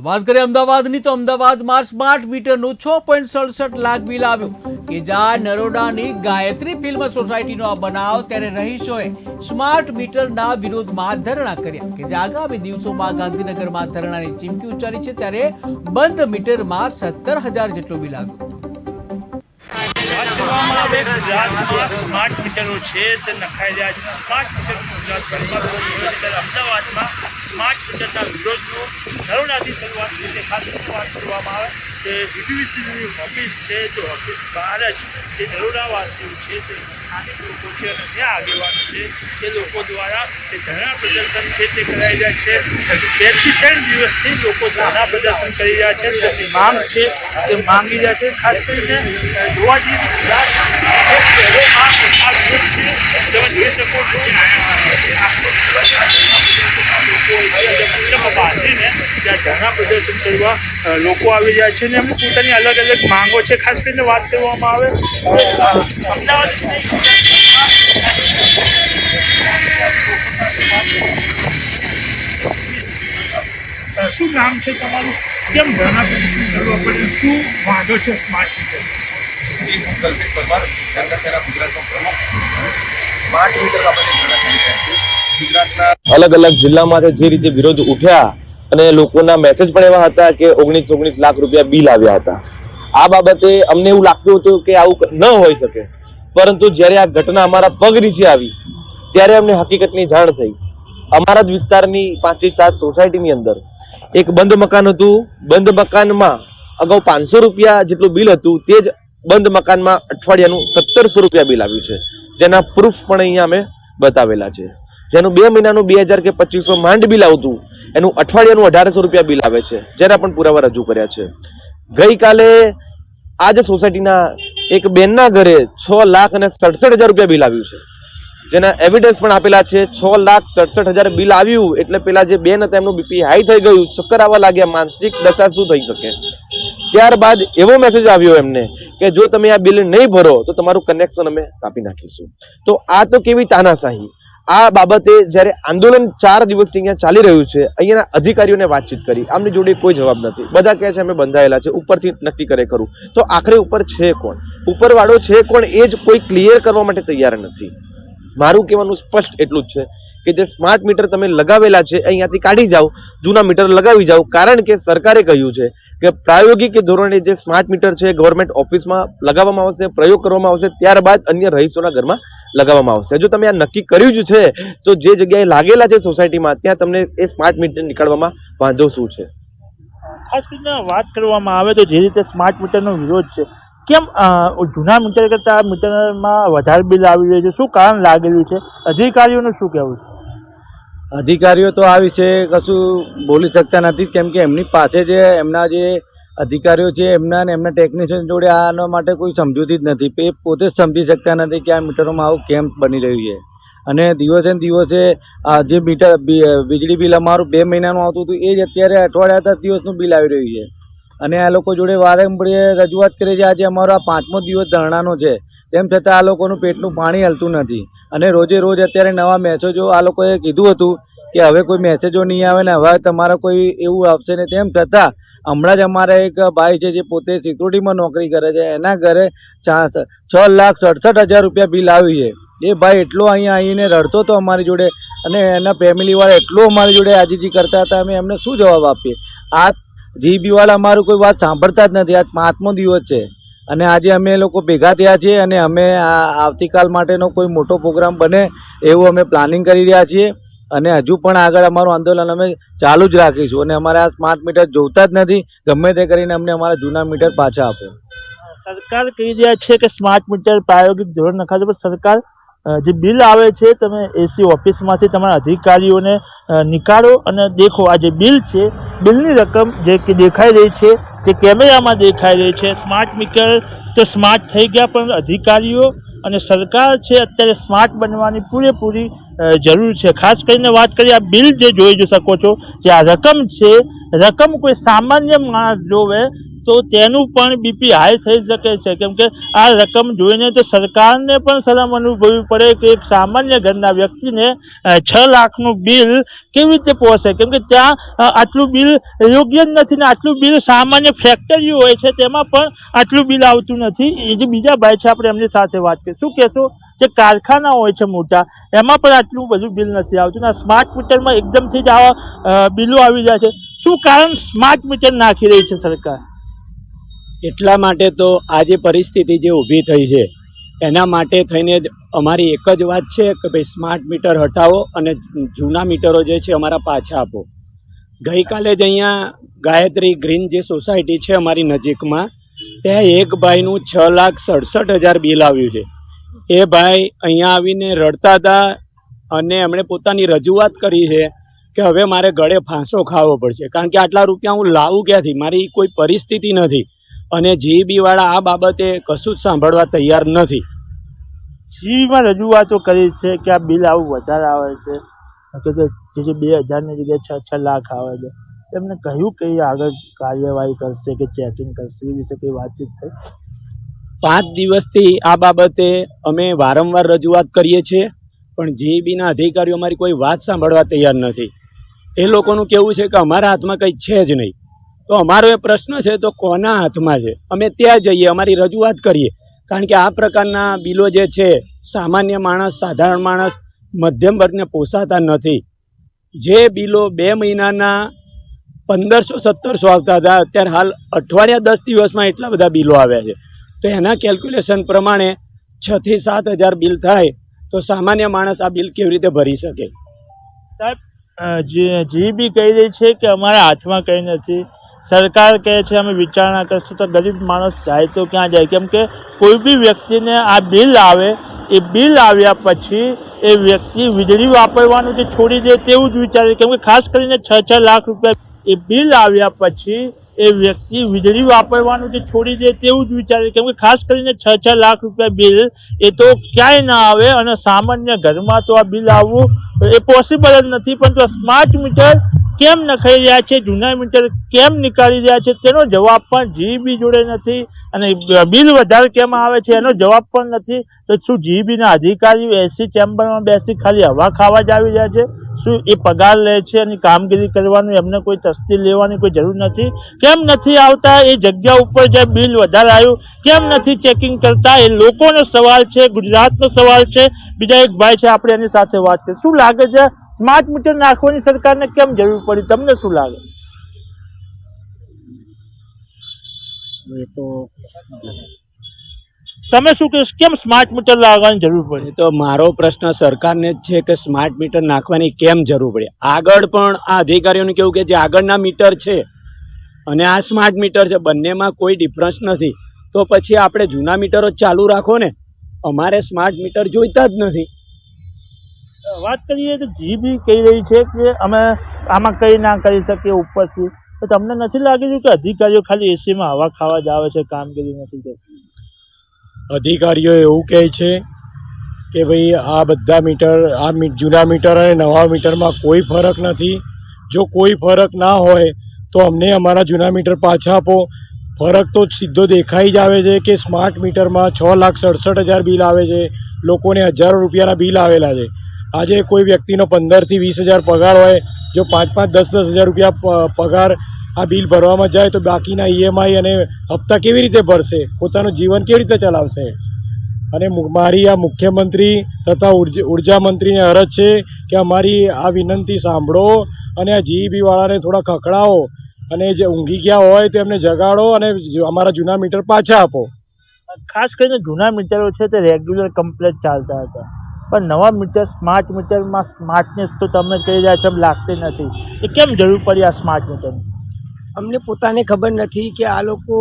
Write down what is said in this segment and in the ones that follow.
વાત કરીએ અમદાવાદની તો અમદાવાદમાં સ્માર્ટ મીટરનું 6.67 લાખ બિલ આવ્યું કે જ્યાં નરોડાની ગાયત્રી ફિલ્મ સોસાયટીનો આ બનાવ ત્યારે રહીશોએ સ્માર્ટ મીટરના વિરોધમાં ધરણા કર્યા કે જે આગામી દિવસોમાં ગાંધીનગરમાં ધરણાની ચીમકી ઉચ્ચારી છે ત્યારે બંધ મીટરમાં 17,000 જેટલું બિલ આવ્યું। स्मार्ट मीटरो है नखाई रहा है। स्मार्ट मीटर अमदावाद में स्मार्ट मीटर विरोध नरोड़ा की शुरुआत की खास बात कर बीपीवीसी ऑफिस है जो ऑफिस बहार ज नरोड़ावासीओ है स्थानिक लोग है त्या आगेवानो है लोग द्वारा धरना प्रदर्शन है कराई रहा है। 2 થી 3 दिवसथी लोग धरना प्रदर्शन कर रहा है। मांग है मांगी रहा है। खास कर जोवा धरना प्रदर्शन करवा लोग આવી રહ્યા છે ને એમની પોતાની અલગ અલગ માંગો છે। ખાસ કરીને વાત કરવામાં આવે અમદાવાદ શું નામ છે તમારું, કેમ ધરણા પ્રદર્શન કરવા પડે, શું વાંધો છે સ્માર્ટ મીટર? કલ્પિત પરમાર જનસેના ગુજરાતનો પ્રમુખ સ્માર્ટ મીટર ગુજરાતના અલગ અલગ જિલ્લામાંથી જે રીતે વિરોધ ઉઠ્યા અને લોકોના મેસેજ પણ એવા હતા કે 19 લાખ રૂપિયા બિલ આવ્યા હતા। આ બાબતે અમને એવું લાગતું હતું કે આવું ન હોઈ શકે, પરંતુ જ્યારે આ ઘટના અમારા પગ નીચે આવી ત્યારે અમને હકીકતની જાણ થઈ। અમારા જ વિસ્તારની 5 થી 7 સોસાયટીની અંદર એક બંધ મકાન હતું। બંધ મકાનમાં અગાઉ 500 રૂપિયા જેટલું બિલ હતું, તે જ બંધ મકાનમાં અઠવાડિયાનું 1700 રૂપિયા બિલ આવ્યું છે, જેના પ્રૂફ પણ અહીંયા અમે બતાવેલા છે। જેનું 2 મહિનાનું 2000 કે 2500 માંડ બિલ આવતું એનું અઠવાડિયાનું 1800 રૂપિયા બિલ આવે છે, જેના પણ પુરાવા રજૂ કર્યા છે। ગઈકાલે આ જ સોસાયટીના એક બેનના ઘરે 6,67,000 રૂપિયા બિલ આવ્યું છે, જેના એવિડન્સ પણ આપેલા છે। 6,67,000 બિલ આવ્યું એટલે પેલા જે બેન હતા એમનું બીપી હાઈ થઈ ગયું, ચક્કર આવવા લાગ્યા, માનસિક દશા શું થઈ શકે। ત્યારબાદ એવો મેસેજ આવ્યો એમને કે જો તમે આ બિલ નહીં ભરો તો તમારું કનેક્શન અમે કાપી નાખીશું। તો આ તો કેવી તાનાશાહી। આ બાબતે જ્યારે આંદોલન 4 દિવસથી અહીંયા ચાલી રહ્યું છે, અહીંયાના અધિકારીઓને વાતચીત કરી, આમની જોડે કોઈ જવાબ નથી। બધા કહે છે અમે બંધાયેલા છે, ઉપરથી નક્કી કરે ખરું, તો આખરે ઉપર છે કોણ, ઉપરવાળો છે કોણ એ જ કોઈ ક્લિયર કરવા માટે તૈયાર નથી। મારું કહેવાનું સ્પષ્ટ એટલું જ છે કે જે સ્માર્ટ મીટર તમે લગાવેલા છે અહીંયાથી કાઢી જાઓ, જૂના મીટર લગાવી જાઓ, કારણ કે સરકારે કહ્યું છે કે પ્રાયોગિક ધોરણે જે સ્માર્ટ મીટર છે ગવર્મેન્ટ ઓફિસમાં લગાવવામાં આવશે, પ્રયોગ કરવામાં આવશે, ત્યારબાદ અન્ય રહીશોના ઘરમાં લગાવવામાં આવશે। જો તમે આ નક્કી કર્યું જ છે તો જે જગ્યાએ લાગેલા છે સોસાયટીમાં ત્યાં તમને એ સ્માર્ટ મીટર નીકાળવામાં વાંધો શું છે? ખાસ કરીને વાત કરવામાં આવે તો જે રીતે સ્માર્ટ મીટરનો વિરોધ છે, કેમ જૂના મીટર કરતાં મીટરમાં વધારે બિલ આવી રહ્યું છે, શું કારણ લાગેલું છે, અધિકારીઓનું શું કહેવું છે? અધિકારીઓ તો આ વિશે કશું બોલી શકતા નથી, કેમ કે એમની પાસે જે એમના જે અધિકારીઓ છે એમના ને એમના ટેકનિશિયન જોડે આના માટે કોઈ સમજૂતી જ નથી। એ પોતે જ સમજી શકતા નથી કે આ મીટરોમાં આવું કેમ બની રહ્યું છે। અને દિવસે ને દિવસે આ જે મીટર વીજળી બિલ અમારું 2 મહિનાનું આવતું હતું એ જ અત્યારે અઠવાડિયા 10 દિવસનું બિલ આવી રહ્યું છે। અને આ લોકો જોડે વારંવાર રજૂઆત કરી છે। આજે અમારો આ 5મો દિવસ ધરણાનો છે, તેમ છતાં આ લોકોનું પેટનું પાણી હલતું નથી। અને રોજે રોજ અત્યારે નવા મેસેજો આ લોકોએ કીધું હતું કે હવે કોઈ મેસેજો નહીં આવે ને હવે તમારે કોઈ એવું આવશે ને, તેમ છતાં હમણાં જ અમારા એક ભાઈ છે જે પોતે સિક્યુરિટીમાં નોકરી કરે છે, એના ઘરે 6,67,000 રૂપિયા બિલ આવ્યું છે। એ ભાઈ એટલો અહીંયા આવીને રડતો હતો અમારી જોડે, અને એના ફેમિલીવાળા એટલો અમારી જોડે આજીજી કરતા હતા, અમે એમને શું જવાબ આપીએ? આ જીબીવાળા અમારું કોઈ વાત સાંભળતા જ નથી। આજ 5મો દિવસ છે અને આજે અમે લોકો ભેગા થયા છીએ અને અમે આવતીકાલ માટેનો કોઈ મોટો પ્રોગ્રામ બને એવું અમે પ્લાનિંગ કરી રહ્યા છીએ। અને હજુ પણ આગળ અમારું આંદોલન અમે ચાલુ જ રાખીશું અને અમારે આ સ્માર્ટ મીટર જોતા જ નથી, ગમે તે કરીને અમને અમારા જૂના મીટર પાછા આપો। સરકાર કહી રહ્યા છે કે સ્માર્ટ મીટર પ્રાયોગિક ધોરણ નખાશે, પણ સરકાર જે બિલ આવે છે તમે એસી ઓફિસમાંથી તમારા અધિકારીઓને નીકાળો અને દેખો આ જે બિલ છે, બિલની રકમ જે દેખાઈ રહી છે, જે કેમેરામાં દેખાઈ રહી છે, સ્માર્ટ મીટર તો સ્માર્ટ થઈ ગયા, પણ અધિકારીઓ અને સરકાર છે અત્યારે સ્માર્ટ બનવાની પૂરેપૂરી જરૂર છે। ખાસ કરીને વાત કરીએ આ બિલ જે જોઈ શકો છો, જે આ રકમ છે, રકમ કોઈ સામાન્ય માણસ જોવે તો તેનું પણ બીપી હાઈ થઈ શકે છે, કેમ કે આ રકમ જોઈને તો સરકારને પણ શરમ અનુભવવી પડે કે એક સામાન્ય ઘરના વ્યક્તિને 6 લાખનું બિલ કેવી રીતે પહોંચે, કેમ કે ત્યાં આટલું બિલ યોગ્ય જ નથી ને આટલું બિલ સામાન્ય ફેક્ટરીઓ હોય છે તેમાં પણ આટલું બિલ આવતું નથી. એ જે બીજા ભાઈ છે આપણે એમની સાથે વાત કરીએ. શું કહેશો, જે કારખાના હોય છે મોટા એમાં પણ આટલું બધું બિલ નથી આવતું ને સ્માર્ટ મીટરમાં એકદમથી જ આવા બિલો આવી જાય છે, શું કારણ સ્માર્ટ મીટર નાખી રહી છે સરકાર? એટલા માટે તો આ જે પરિસ્થિતિ જે ઊભી થઈ છે એના માટે થઈને જ અમારી એક જ વાત છે કે ભાઈ સ્માર્ટ મીટર હટાવો અને જૂના મીટરો જે છે અમારા પાછા આપો. ગઈકાલે જ અહીંયા ગાયત્રી ગ્રીન જે સોસાયટી છે અમારી નજીકમાં, ત્યાં એક ભાઈનું 6,67,000 બિલ આવ્યું છે. એ ભાઈ અહીંયા આવીને રડતા હતા અને એમણે પોતાની રજૂઆત કરી છે કે હવે મારે ગળે ફાંસો ખાવો પડશે, કારણ કે આટલા રૂપિયા હું લાવું ક્યાંથી, મારી કોઈ પરિસ્થિતિ નથી. અને જીઈબી વાળા આ બાબતે કશું જ સાંભળવા તૈયાર નથી. જીઈબીમાં રજૂઆતો કરી છે કે આ બિલ આવું વધારે આવે છે, કે જે 2,000ની જગ્યાએ 6 લાખ આવે છે. એમને કહ્યું કે આગળ કાર્યવાહી કરશે કે ચેકિંગ કરશે, એ વિશે કોઈ વાતચીત થઈ? 5 દિવસથી આ બાબતે અમે વારંવાર રજૂઆત કરીએ છીએ, પણ જીઈબીના અધિકારીઓ અમારી કોઈ વાત સાંભળવા તૈયાર નથી. એ લોકોનું કહેવું છે કે અમારા હાથમાં કંઈ છે જ નહીં. તો અમારો એ પ્રશ્ન છે તો કોના હાથમાં છે? અમે ત્યાં જઈએ, અમારી રજૂઆત કરીએ, કારણ કે આ પ્રકારના બિલો જે છે સામાન્ય માણસ, સાધારણ માણસ, મધ્યમ વર્ગને પોસાતા નથી. જે બિલો 2 મહિનાના 1,500-1,700 આવતા હતા, અત્યારે હાલ અઠવાડિયા 10 દિવસમાં એટલા બધા બિલો આવ્યા છે. તો એના કેલ્ક્યુલેશન પ્રમાણે 6,000 થી 7,000 બિલ થાય તો સામાન્ય માણસ આ બિલ કેવી રીતે ભરી શકે? સાહેબ, જીઈબી કહી રહી છે કે અમારા હાથમાં કંઈ નથી. સરકાર કહે છે અમે વિચારણા કરશું, તો ગરીબ માણસ જાય તો ક્યાં જાય? કેમ કે કોઈ બી વ્યક્તિને આ બિલ આવે, એ બિલ આવ્યા પછી એ વ્યક્તિ વીજળી વાપરવાનું જે છોડી દે તેવું જ વિચારે, કેમ કે ખાસ કરીને 6 લાખ રૂપિયા એ બિલ આવ્યા પછી એ વ્યક્તિ વીજળી વાપરવાનું જે છોડી દે તેવું જ વિચારે, કેમ કે ખાસ કરીને 6 લાખ રૂપિયા બિલ એ તો ક્યાંય ના આવે અને સામાન્ય ઘરમાં તો આ બિલ આવવું એ પોસિબલ જ નથી. પરંતુ સ્માર્ટ મીટર કેમ નખાઈ રહ્યા છે, જૂના મીટર કેમ નીકાળી રહ્યા છે, તેનો જવાબ પણ જીઈબી જોડે નથી. અને બિલ વધારે કેમ આવે છે એનો જવાબ પણ નથી. તો શું જીઈબીના અધિકારીઓ એસી ચેમ્બરમાં બેસી ખાલી હવા ખાવા જ આવી રહ્યા છે? શું એ પગાર લે છે અને કામગીરી કરવાનું એમને કોઈ તસ્દી લેવાની કોઈ જરૂર નથી? કેમ નથી આવતા એ જગ્યા ઉપર જે બિલ વધારે આવ્યું, કેમ નથી ચેકિંગ કરતા? એ લોકોનો સવાલ છે, ગુજરાતનો સવાલ છે. બીજા એક ભાઈ છે, આપણે એની સાથે વાત કરીએ. શું લાગે છે, સ્માર્ટ મીટર નાખવાની સરકારને કેમ જરૂર પડી? તમને શું લાગે? તમે શું કહેશો, કેમ સ્માર્ટ મીટર લાવવાની જરૂર પડી? તો મારો પ્રશ્ન સરકારને જ છે કે સ્માર્ટ મીટર નાખવાની કેમ જરૂર પડી. આગળ પણ આ અધિકારીઓને કેવું કે જે આગળના મીટર છે અને આ સ્માર્ટ મીટર છે, બંનેમાં કોઈ ડિફરન્સ નથી. તો પછી આપણે જૂના મીટરો ચાલુ રાખો ને, અમારે સ્માર્ટ મીટર જોઈતા જ નથી. વાત કરીએ તો જીઈબી કહી રહી છે કે અમે આમાં કંઈ ના કરી શકીએ ઉપરથી. તો તમને નથી લાગી કે અધિકારીઓ ખાલી એસીમાં હવા ખાવા જ આવે છે, કામગીરી નથી કરતી? અધિકારીઓ એવું કહે છે કે ભાઈ આ બધા મીટર, આ જૂના મીટર અને નવા મીટરમાં કોઈ ફરક નથી. જો કોઈ ફરક ના હોય તો અમને અમારા જૂના મીટર પાછા આપો. ફરક તો સીધો દેખાઈ જ આવે છે કે સ્માર્ટ મીટરમાં 6,67,000 બિલ આવે છે, લોકોને હજારો રૂપિયાના બિલ આવેલા છે. આજે કોઈ વ્યક્તિનો 15,000 થી 20,000 પગાર હોય, જો 5,000 10,000 રૂપિયા પગાર આ બિલ ભરવામાં જાય તો બાકીના ઈએમઆઈ અને હપ્તા કેવી રીતે ભરશે? પોતાનું જીવન કેવી રીતે ચલાવશે? અને મારી આ મુખ્યમંત્રી તથા ઉર્જા મંત્રીને અરજ છે કે અમારી આ વિનંતી સાંભળો અને આ જીઈબી વાળાને થોડા ખખડાવો અને જે ઊંઘી ગયા હોય તો એમને જગાડો અને અમારા જૂના મીટર પાછા આપો. ખાસ કરીને જૂના મીટરો છે તે રેગ્યુલર કમ્પ્લેટ ચાલતા હતા, પણ નવા મીટર, સ્માર્ટ મીટરમાં સ્માર્ટનેસ તો તમે કહી રહ્યા છો એમ લાગતી નથી. એ કેમ જરૂર પડી આ સ્માર્ટ મીટરની? અમને પોતાને ખબર નથી કે આ લોકો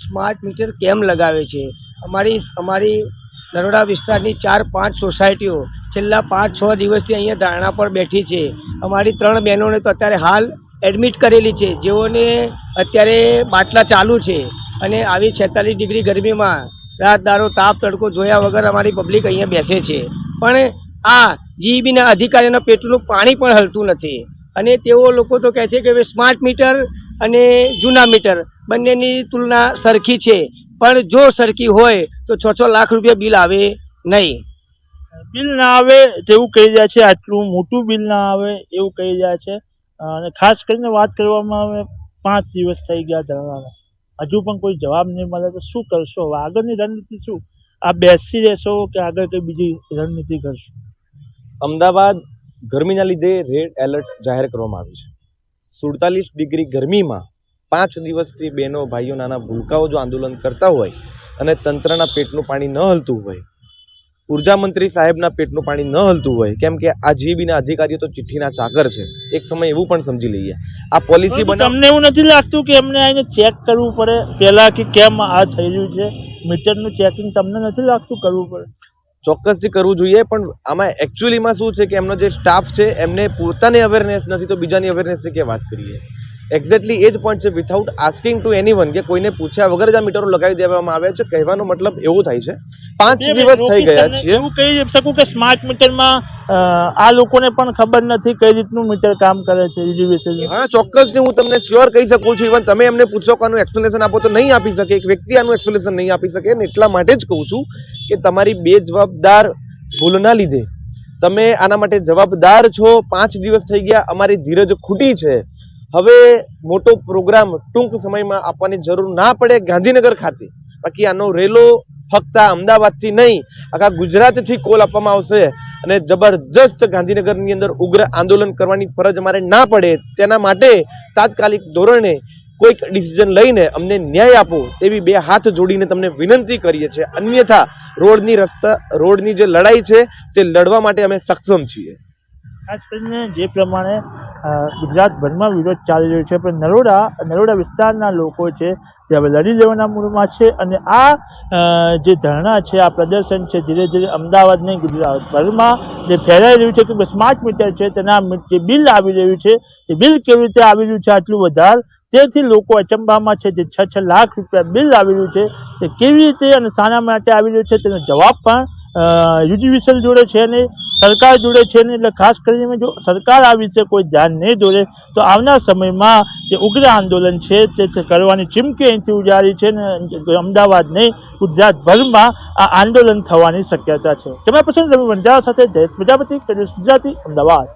સ્માર્ટ મીટર કેમ લગાવે છે. અમારી નરોડા વિસ્તારની 4-5 સોસાયટીઓ છેલ્લા 5-6 દિવસથી અહીંયા ધારણા પર બેઠી છે. અમારી 3 બહેનોને તો અત્યારે હાલ એડમિટ કરેલી છે, જેઓને અત્યારે બાટલા ચાલુ છે. અને આવી 46 ડિગ્રી ગરમીમાં રાત દારો તાપ તડકો જોયા વગર અમારી પબ્લિક અહીંયા બેસે છે. પણ આ જીઈબીના અધિકારીઓના પેટનું પાણી પણ હલતું નથી. અને તેઓ લોકો તો કહે છે કે સ્માર્ટ મીટર અને જૂના મીટર બંનેની તુલના સરખી છે, પણ જો સરખી હોય તો 6 લાખ રૂપિયા બિલ આવે નહીં. બિલ ના આવે તેવું કહી રહ્યા છે, આટલું મોટું બિલ ના આવે એવું કહી રહ્યા છે. અને ખાસ કરીને વાત કરવામાં આવે 5 દિવસ થઈ ગયા ધરણાના, હજુ પણ કોઈ જવાબ નહીં મળે તો શું કરશો? હવે આગળની રણનીતિ શું? આ બેસી રહેશો કે આગળ કંઈ બીજી રણનીતિ કરશો? અમદાવાદ ગરમીના લીધે રેડ એલર્ટ જાહેર કરવામાં આવ્યું છે. 47 ડિગ્રી ગરમીમાં 5 દિવસથી બહેનો ભાઈઓ નાના ભૂલકાઓ જો આંદોલન કરતા હોય અને તંત્રના પેટનું પાણી ન હલતું હોય, ઉર્જા મંત્રી સાહેબના પેટનું પાણી ન હલતું હોય, કેમ કે આ જીબીના અધિકારીઓ તો ચિઠ્ઠીના ચાકર છે. એક સમય એવું પણ સમજી લઈએ. આ પોલિસી તમને એવું નથી લાગતું કે એમને આઈને ચેક કરવું પડે પહેલા કે કેમ આ થઈ રહ્યું છે? મીટરનું ચેકિંગ તમને નથી લાગતું કરવું પડે? ચોક્કસથી કરવું જોઈએ, પણ આમાં એકચ્યુઅલીમાં શું છે કે એમનો જે સ્ટાફ છે એમને પોતાને અવેરનેસ નથી તો બીજાની અવેરનેસની કે વાત કરીએ. એક્ઝેક્ટલી એ જ પોઈન્ટ છે. વિથઆઉટ આસ્કિંગ ટુ એનીવન, કે કોઈને પૂછ્યા વગર જ આ મીટરો લગાવી દેવામાં આવ્યા છે. કહેવાનો મતલબ એવો થાય છે 5 દિવસ થઈ ગયા છે. એવું કહી શકું કે સ્માર્ટ મીટરમાં આ લોકોને પણ ખબર નથી કઈ રીતનું મીટર કામ કરે છે યુનિવર્સલ. હા, ચોક્કસથી હું તમને શ્યોર કહી શકું છું. ઇવન તમે એમને પૂછો કે આનું એક્સપ્લેનેશન આપો તો નહીં આપી શકે. એક વ્યક્તિ આનું એક્સપ્લેનેશન નહીં આપી શકે. અને એટલા માટે જ કહું છું કે તમારી બેજવાબદાર ભૂલના લીધે તમે આના માટે જવાબદાર છો. 5 દિવસ થઈ ગયા, અમારી ધીરજ ખૂટી છે. હવે મોટો પ્રોગ્રામ ટૂંક સમયમાં આપવાની જરૂર ના પડે ગાંધીનગર ખાતે. બાકી આનો રેલો ફક્ત અમદાવાદથી નહીં, આખા ગુજરાતથી કોલ આપવામાં આવશે અને જબરજસ્ત ગાંધીનગરની અંદર ઉગ્ર આંદોલન કરવાની ફરજ અમારે ના પડે. તેના માટે તાત્કાલિક ધોરણે કોઈક ડિસિઝન લઈને અમને ન્યાય આપો એવી 2 હાથ જોડીને તમને વિનંતી કરીએ છીએ. અન્યથા રોડની જે લડાઈ છે તે લડવા માટે અમે સક્ષમ છીએ. ખાસ કરીને જે પ્રમાણે ગુજરાતભરમાં વિરોધ ચાલી રહ્યો છે, પણ નરોડા વિસ્તારના લોકો છે જે હવે લડી લેવાના મૂડમાં છે. અને આ જે ધરણા છે, આ પ્રદર્શન છે, ધીરે ધીરે અમદાવાદ નહીં ગુજરાતભરમાં જે ફેલાઈ રહ્યું છે કે સ્માર્ટ મીટર છે તેના જે બિલ આવી રહ્યું છે તે બિલ કેવી રીતે આવી રહ્યું છે આટલું વધારે, તેથી લોકો અચંબામાં છે. જે 6 લાખ રૂપિયા બિલ આવી રહ્યું છે તે કેવી રીતે અને શાના માટે આવી રહ્યું છે તેનો જવાબ પણ યુજીવીસીએલ જોડે છે ને સરકાર જોડે છે ને. એટલે ખાસ કરીને જો સરકાર આ વિશે કોઈ ધ્યાન નહીં દોરે તો આવનાર સમયમાં જે ઉગ્ર આંદોલન છે તે કરવાની ચીમકી અહીંથી ઉજારી છે ને અમદાવાદ નહીં ગુજરાતભરમાં આ આંદોલન થવાની શક્યતા છે. કેમેરા પર્સન રવિ વંજારા સાથે જયેશ પ્રજાપતિ, ગુજરાતી, અમદાવાદ.